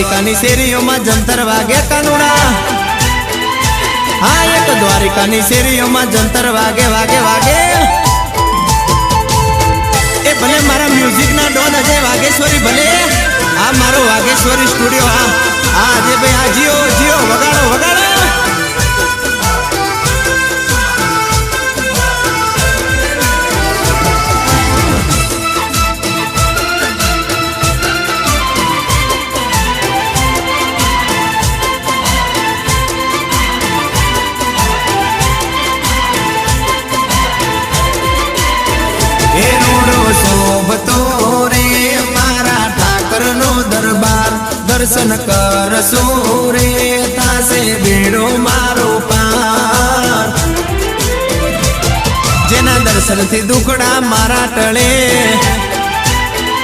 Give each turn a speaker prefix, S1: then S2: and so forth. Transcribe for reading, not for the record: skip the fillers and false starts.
S1: દ્વારિકાની શેરીઓમાં જંતર વાગે કાનુડા હા એક દ્વારિકાની શેરીઓમાં જંતર વાગે વાગે વાગે એ ભલે મારા મ્યુઝિકના ડોન અજય વાગેશ્વરી ભલે આ મારો વાગેશ્વરી સ્ટુડિયો હા અજય ભાઈ આ જીઓ જીઓ વગાડો વગાડો दर्शन कर सूरे तासे बेड़ो मारो पार जेना दर्शन थी दुखड़ा मारा टले